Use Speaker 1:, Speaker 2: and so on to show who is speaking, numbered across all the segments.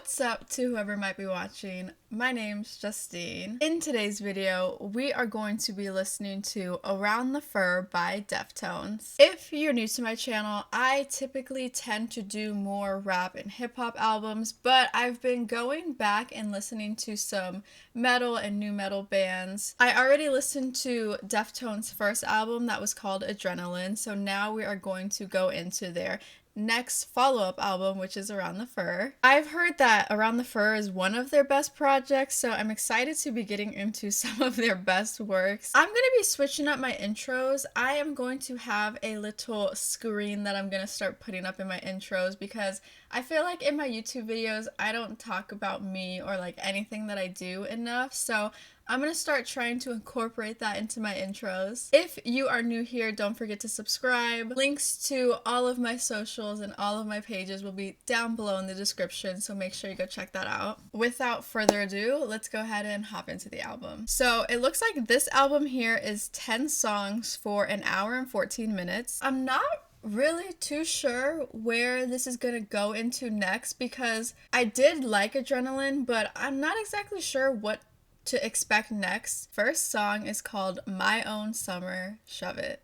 Speaker 1: What's up to whoever might be watching? My name's Justine. In today's video, we are going to be listening to Around the Fur by Deftones. If you're new to my channel, I typically tend to do more rap and hip-hop albums, but I've been going back and listening to some metal and new metal bands. I already listened to Deftones' first album that was called Adrenaline, so now we are going to go into their next follow-up album, which is Around the Fur. I've heard that Around the Fur is one of their best projects, so I'm excited to be getting into some of their best works. I'm gonna be switching up my intros. I am going to have a little screen that I'm gonna start putting up in my intros because I feel like in my YouTube videos I don't talk about me or like anything that I do enough, so I'm going to start trying to incorporate that into my intros. If you are new here, don't forget to subscribe. Links to all of my socials and all of my pages will be down below in the description, so make sure you go check that out. Without further ado, let's go ahead and hop into the album. So it looks like this album here is 10 songs for an hour and 14 minutes. I'm not really too sure where this is gonna go into next because I did like Adrenaline, but I'm not exactly sure what to expect next. First song is called My Own Summer, Shove It.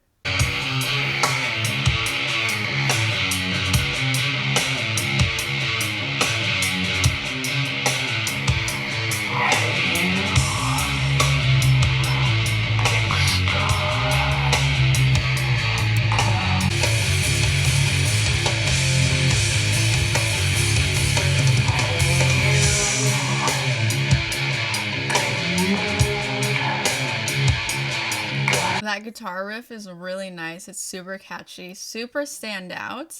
Speaker 1: That guitar riff is really nice. It's super catchy, super standout.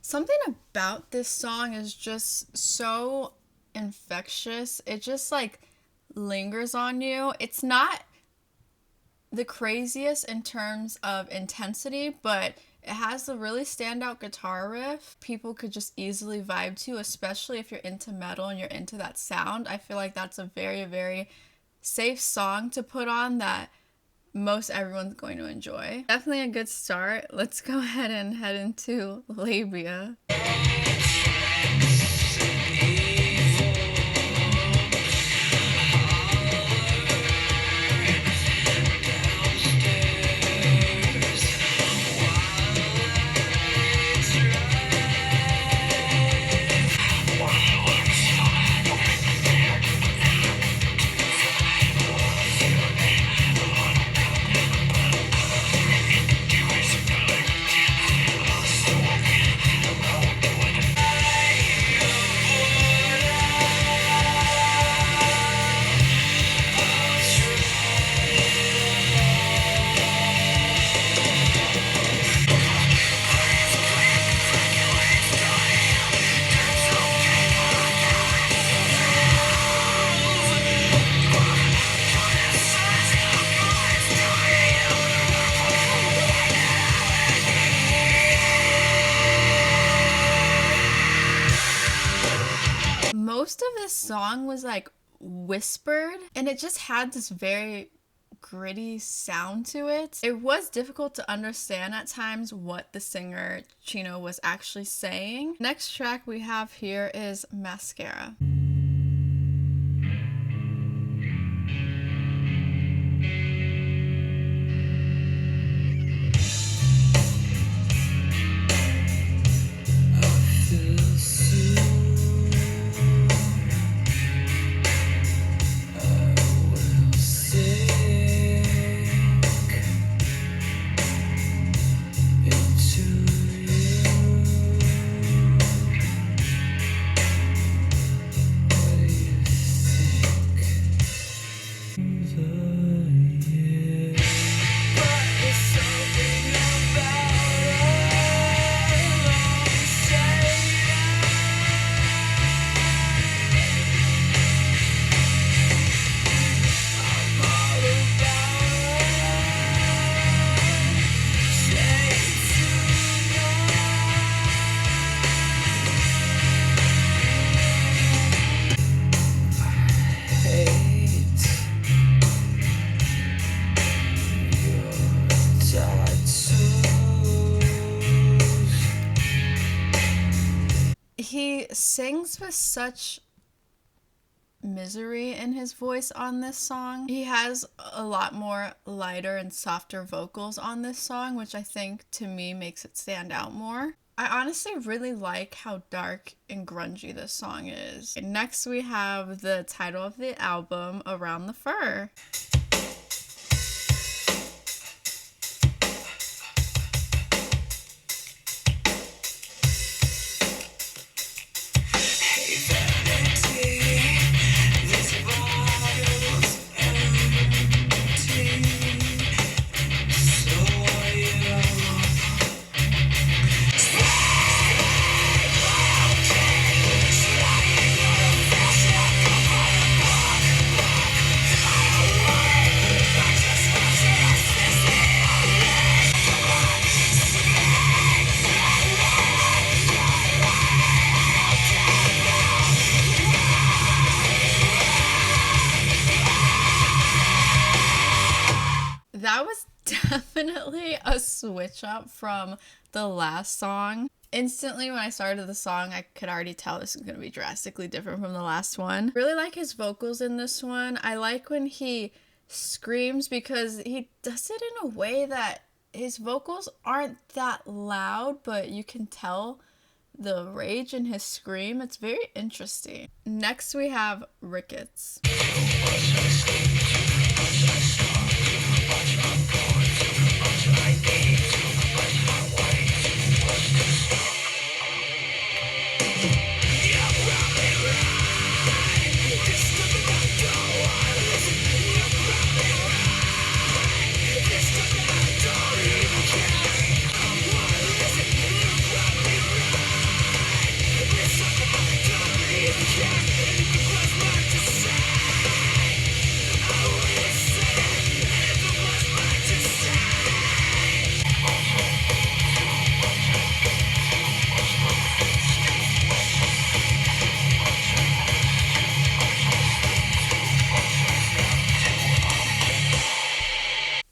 Speaker 1: Something about this song is just so infectious. It just like lingers on you. It's not the craziest in terms of intensity, but it has a really standout guitar riff people could just easily vibe to, especially if you're into metal and you're into that sound. I feel like that's a very, very safe song to put on that most everyone's going to enjoy. Definitely a good start. Let's go ahead and head into Lhabia. Most of this song was like whispered and it just had this very gritty sound to it. It was difficult to understand at times what the singer Chino was actually saying. Next track we have here is Mascara. He sings with such misery in his voice on this song. He has a lot more lighter and softer vocals on this song, which I think to me makes it stand out more. I honestly really like how dark and grungy this song is. Next we have the title of the album, Around the Fur. That was definitely a switch up from the last song. Instantly when I started the song, I could already tell this is going to be drastically different from the last one. Really like his vocals in this one. I like when he screams because he does it in a way that his vocals aren't that loud, but you can tell the rage in his scream. It's very interesting. Next we have Ricketts.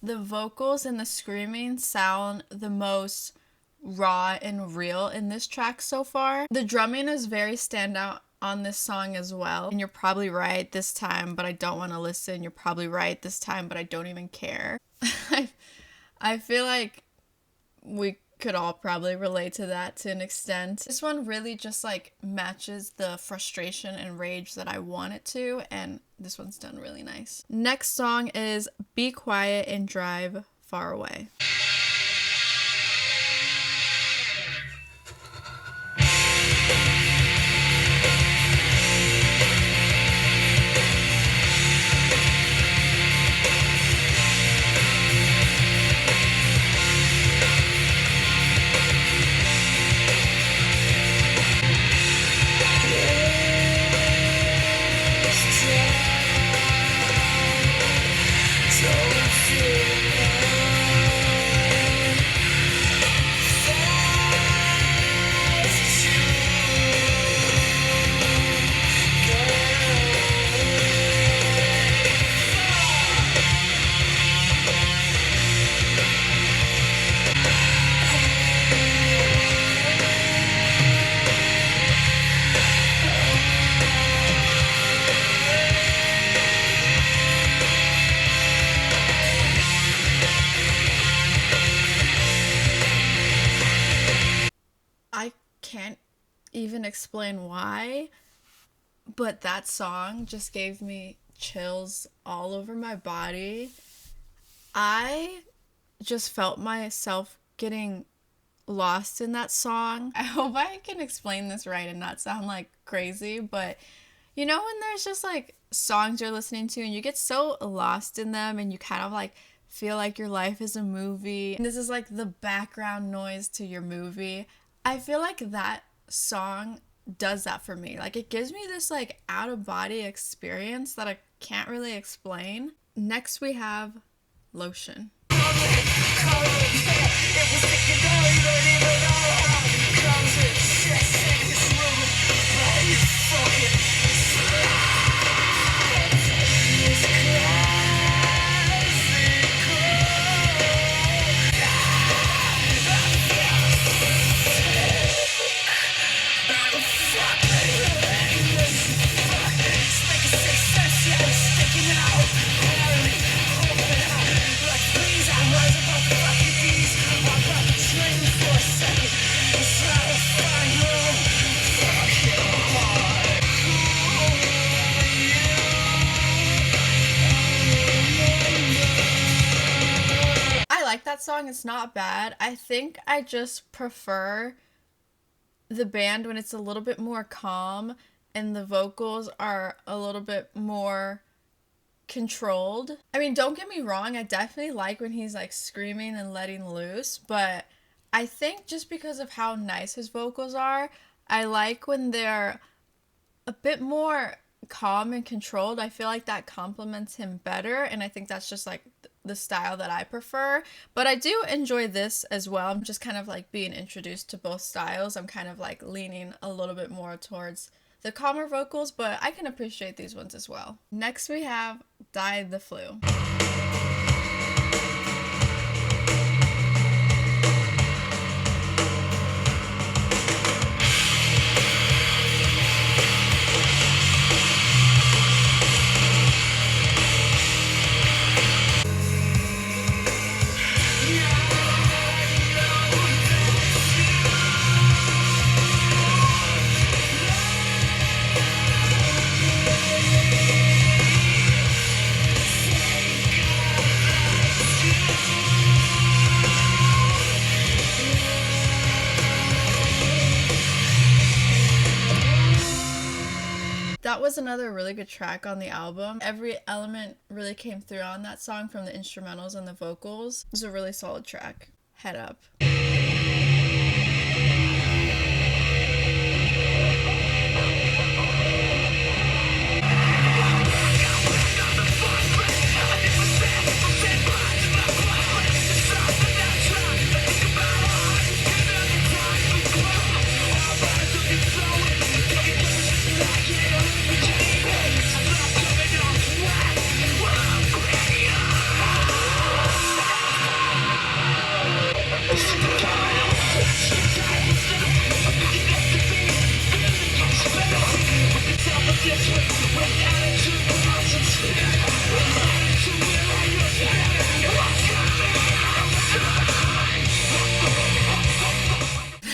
Speaker 1: The vocals and the screaming sound the most raw and real in this track so far. The drumming is very standout on this song as well. And you're probably right this time, but I don't want to listen. You're probably right this time, but I don't even care. I feel like we could all probably relate to that to an extent. This one really just like matches the frustration and rage that I want it to, and this one's done really nice. Next song is Be Quiet and Drive Far Away. Can't even explain why, but that song just gave me chills all over my body. I just felt myself getting lost in that song. I hope I can explain this right and not sound like crazy, but you know when there's just like songs you're listening to and you get so lost in them and you kind of like feel like your life is a movie and this is like the background noise to your movie. I feel like that song does that for me. Like it gives me this like out of body experience that I can't really explain. Next we have Lotion. song. It's not bad. I think I just prefer the band when it's a little bit more calm and the vocals are a little bit more controlled. I mean, don't get me wrong, I definitely like when he's like screaming and letting loose, but I think just because of how nice his vocals are, I like when they're a bit more calm and controlled. I feel like that complements him better, and I think that's just like the style that I prefer. But I do enjoy this as well. I'm just kind of like being introduced to both styles. I'm kind of like leaning a little bit more towards the calmer vocals, but I can appreciate these ones as well. Next we have Dai the Flu. That was another really good track on the album. Every element really came through on that song, from the instrumentals and the vocals. It was a really solid track. Headup.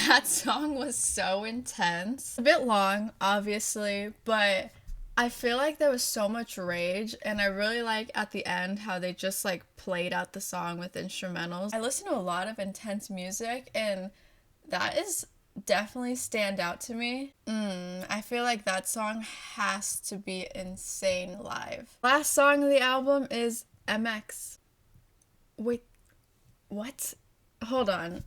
Speaker 1: That song was so intense. A bit long, obviously, but I feel like there was so much rage, and I really like at the end how they just like played out the song with instrumentals. I listen to a lot of intense music, and that is definitely stand out to me. I feel like that song has to be insane live. Last song of the album is MX. Wait, what? Hold on.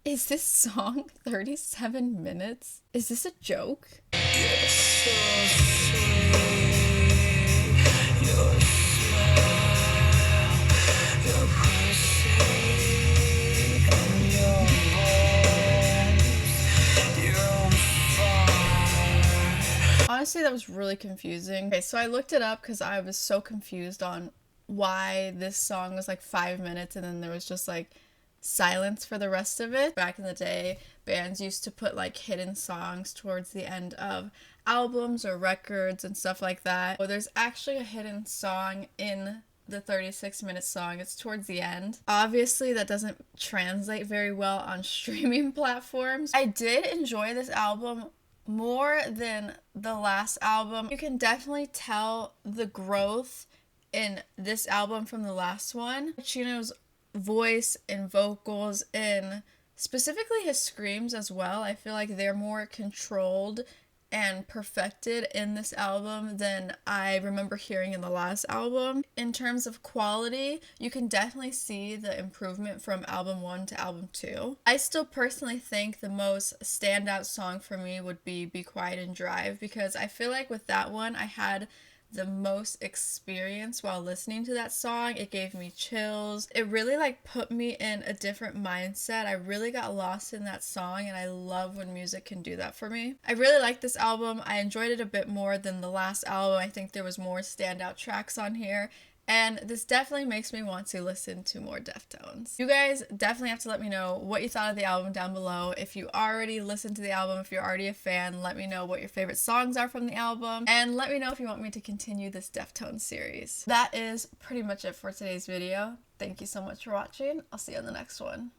Speaker 1: Is this song 37 minutes? Is this a joke? Honestly, that was really confusing. Okay, so I looked it up because I was so confused on why this song was like 5 minutes and then there was just like silence for the rest of it. Back in the day, bands used to put like hidden songs towards the end of albums or records and stuff like that. Well, there's actually a hidden song in the 36-minute song. It's towards the end. Obviously, that doesn't translate very well on streaming platforms. I did enjoy this album more than the last album. You can definitely tell the growth in this album from the last one. Chino's voice and vocals, and specifically his screams as well, I feel like they're more controlled and perfected in this album than I remember hearing in the last album. In terms of quality, you can definitely see the improvement from album 1 to album 2. I still personally think the most standout song for me would be Be Quiet and Drive, because I feel like with that one I had the most experience while listening to that song. It gave me chills. It really like put me in a different mindset. I really got lost in that song, and I love when music can do that for me. I really like this album. I enjoyed it a bit more than the last album. I think there was more standout tracks on here, and this definitely makes me want to listen to more Deftones. You guys definitely have to let me know what you thought of the album down below. If you already listened to the album, if you're already a fan, let me know what your favorite songs are from the album, and let me know if you want me to continue this Deftones series. That is pretty much it for today's video. Thank you so much for watching. I'll see you on the next one.